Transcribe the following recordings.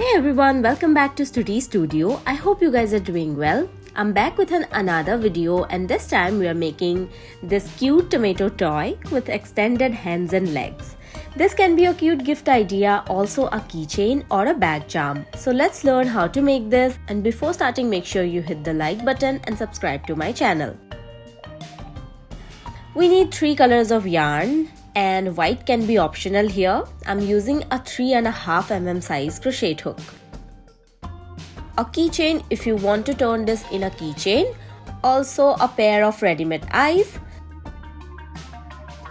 Hey everyone, welcome back to Stuti Studio. I hope you guys are doing well. I'm back with another video, and this time we are making this cute tomato toy with extended hands and legs. This can be a cute gift idea, also a keychain or a bag charm. So let's learn how to make this, and before starting make sure you hit the like button and subscribe to my channel. We need 3 colors of yarn, and white can be optional here. I'm using a 3.5 mm size crochet hook. A keychain if you want to turn this in a keychain. Also a pair of ready-made eyes.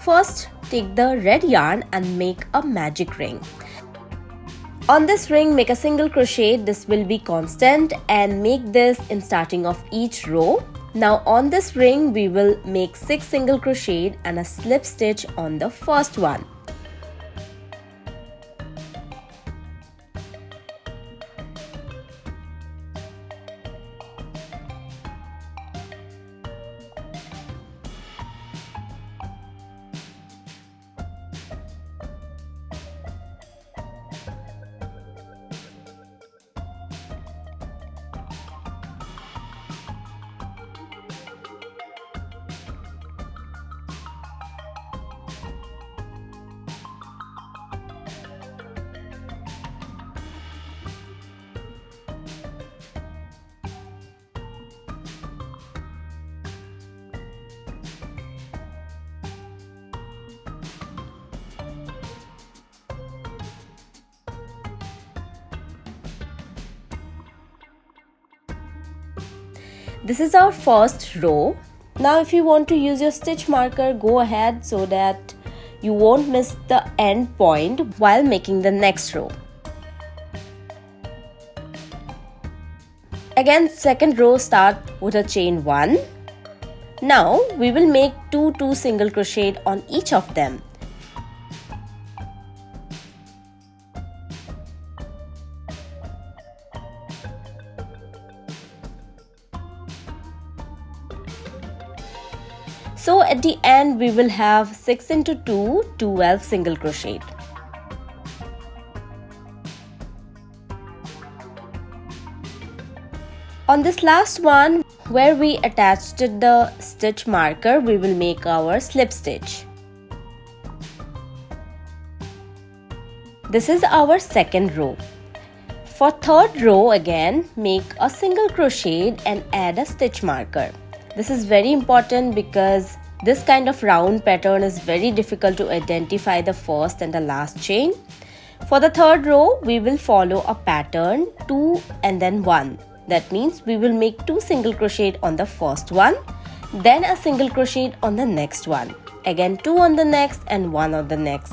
First, take the red yarn and make a magic ring. On this ring, make a single crochet. This will be constant, and make this in starting of each row. Now on this ring, we will make 6 single crochet and a slip stitch on the first one. This is our first row. Now if you want to use your stitch marker, go ahead so that you won't miss the end point while making the next row. Again, second row, start with a chain 1. Now we will make 2 single crochet on each of them. So at the end we will have 6 into 2, 12 single crochet. On this last one, where we attached the stitch marker, we will make our slip stitch. This is our second row. For third row, again make a single crochet and add a stitch marker. This is very important because this kind of round pattern is very difficult to identify the first and the last chain. For the third row, we will follow a pattern 2 and then 1. That means we will make 2 single crochet on the first one, then a single crochet on the next one. Again 2 on the next and 1 on the next.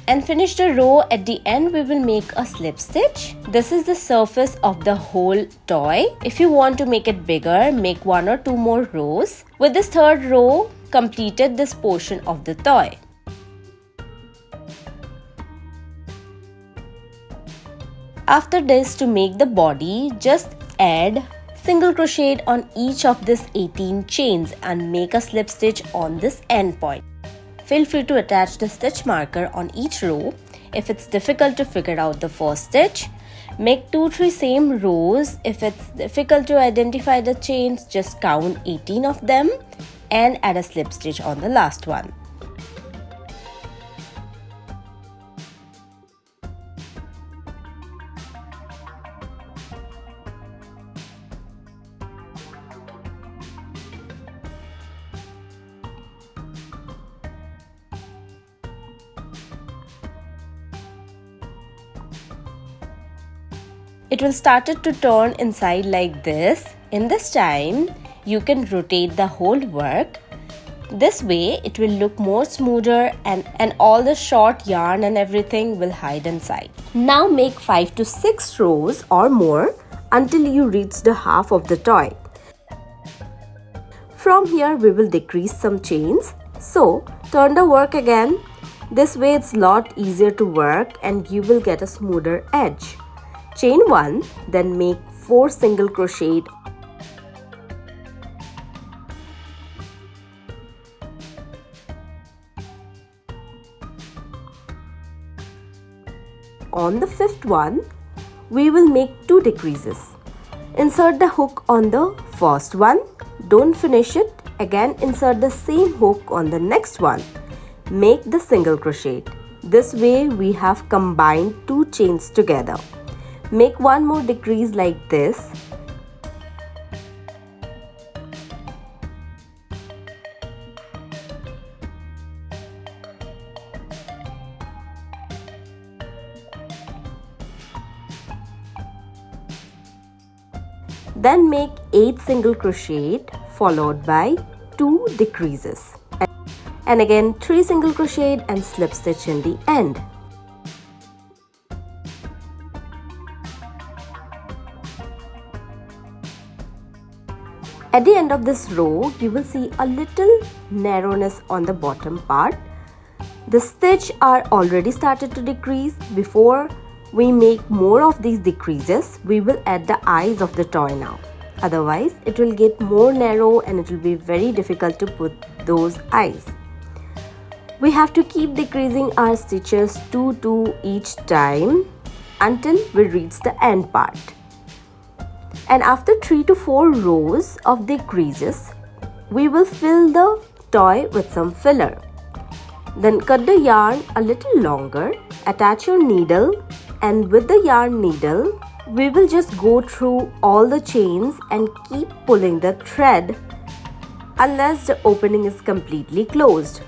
And finish the row. At the end we will make a slip stitch. This is the surface of the whole toy. If you want to make it bigger, make 1 or 2 more rows. With this third row, completed this portion of the toy. After this, to make the body, just add single crochet on each of these 18 chains and make a slip stitch on this end point. Feel free to attach the stitch marker on each row. If it's difficult to figure out the first stitch, make 2-3 same rows. If it's difficult to identify the chains, just count 18 of them and add a slip stitch on the last one. It will start to turn inside like this. In this time, you can rotate the whole work. This way, it will look more smoother and all the short yarn and everything will hide inside. Now make 5 to 6 rows or more until you reach the half of the toy. From here, we will decrease some chains. So, turn the work again. This way it's a lot easier to work and you will get a smoother edge. Chain 1, then make 4 single crochet on the 5th one. We will make 2 decreases. Insert the hook on the first one. Don't finish it. Again, insert the same hook on the next one. Make the single crochet. This way we have combined 2 chains together. Make one more decrease like this. Then make 8 single crochet followed by 2 decreases. And again 3 single crochet and slip stitch in the end. At the end of this row, you will see a little narrowness on the bottom part. The stitch are already started to decrease. Before we make more of these decreases, we will add the eyes of the toy now. Otherwise, it will get more narrow and it will be very difficult to put those eyes. We have to keep decreasing our stitches 2 each time until we reach the end part. And after 3 to 4 rows of decreases, we will fill the toy with some filler. Then cut the yarn a little longer, attach your needle, and with the yarn needle, we will just go through all the chains and keep pulling the thread unless the opening is completely closed.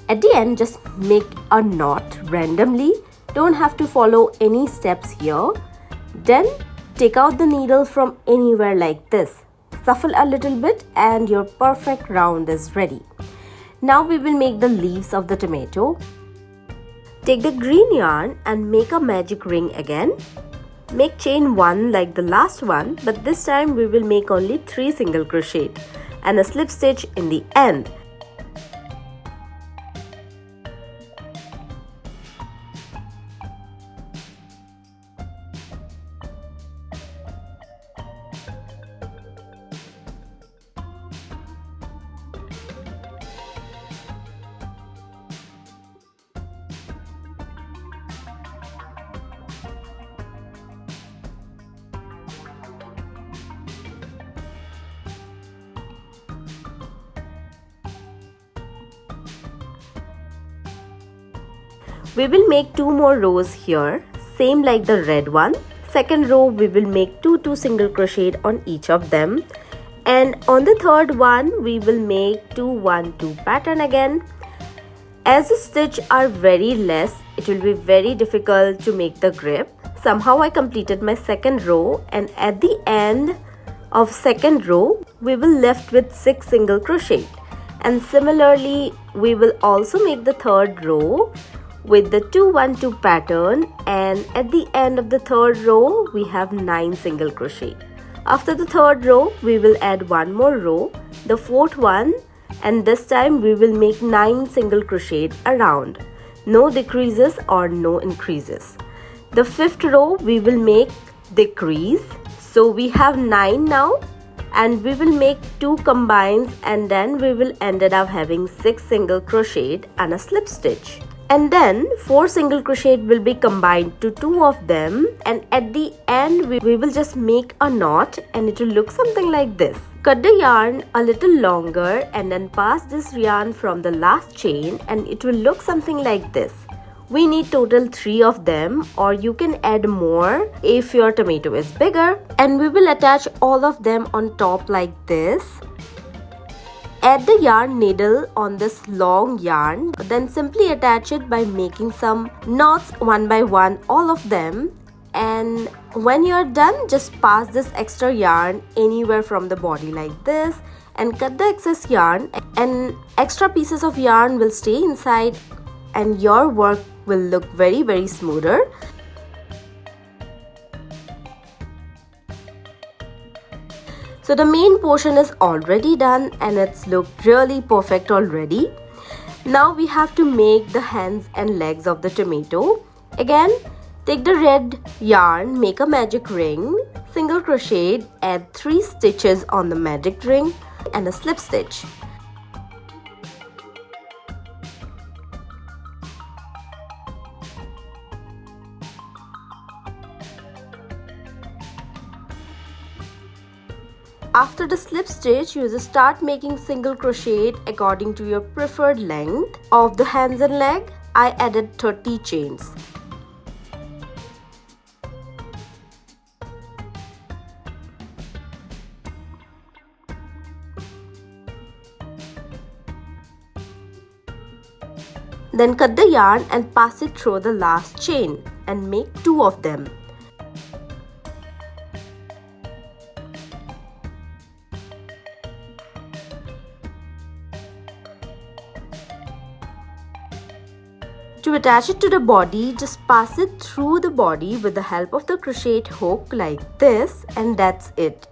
At the end, just make a knot randomly. Don't have to follow any steps here. Then take out the needle from anywhere like this. Shuffle a little bit and your perfect round is ready. Now we will make the leaves of the tomato. Take the green yarn and make a magic ring again. Make chain 1 like the last one, but this time we will make only 3 single crochet and a slip stitch in the end. We will make 2 more rows here, same like the red one. Second row we will make 2 single crochet on each of them, and on the third one we will make 2 1 2 pattern again. As the stitch are very less, it will be very difficult to make the grip. Somehow I completed my second row, and at the end of second row we will left with 6 single crochet, and similarly we will also make the third row with the 2 1 2 pattern, and at the end of the third row we have 9 single crochet. After the third row we will add one more row, the fourth one, and this time we will make 9 single crochet around. No decreases or no increases. The fifth row we will make decrease, so we have 9 now, and we will make 2 combines, and then we will ended up having 6 single crochet and a slip stitch. And then 4 single crochet will be combined to 2 of them, and at the end we will just make a knot, and it will look something like this. Cut the yarn a little longer and then pass this yarn from the last chain, and it will look something like this. We need total 3 of them, or you can add more if your tomato is bigger, and we will attach all of them on top like this. Add the yarn needle on this long yarn, then simply attach it by making some knots one by one, all of them. And when you're done, just pass this extra yarn anywhere from the body like this and cut the excess yarn, and extra pieces of yarn will stay inside and your work will look very smoother. So the main portion is already done and it's looked really perfect already. Now we have to make the hands and legs of the tomato. Again, take the red yarn, make a magic ring, single crochet, add 3 stitches on the magic ring and a slip stitch. After the slip stitch, you just start making single crochet according to your preferred length of the hands and leg. I added 30 chains. Then cut the yarn and pass it through the last chain and make 2 of them. To attach it to the body, just pass it through the body with the help of the crochet hook like this, and that's it.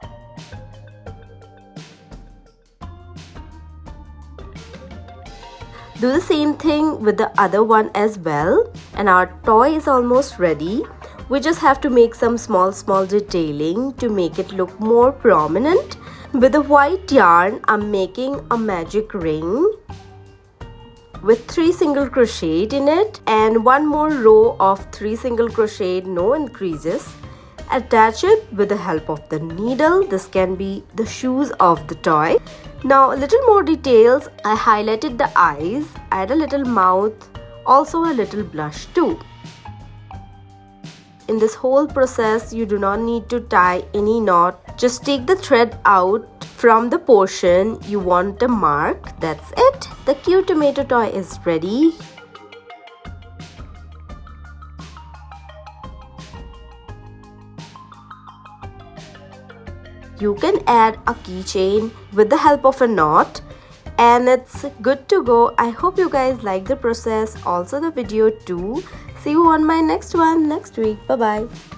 Do the same thing with the other one as well, and our toy is almost ready. We just have to make some small detailing to make it look more prominent. With the white yarn, I'm making a magic ring with 3 single crochet in it and 1 more row of 3 single crochet, no increases. Attach it with the help of the needle. This can be the shoes of the toy. Now a little more details. I highlighted the eyes, add a little mouth, also a little blush too. In this whole process, you do not need to tie any knot. Just take the thread out from the portion you want to mark. That's it. The cute tomato toy is ready. You can add a keychain with the help of a knot, and it's good to go. I hope you guys like the process, also the video too. See you on my next one next week. Bye bye.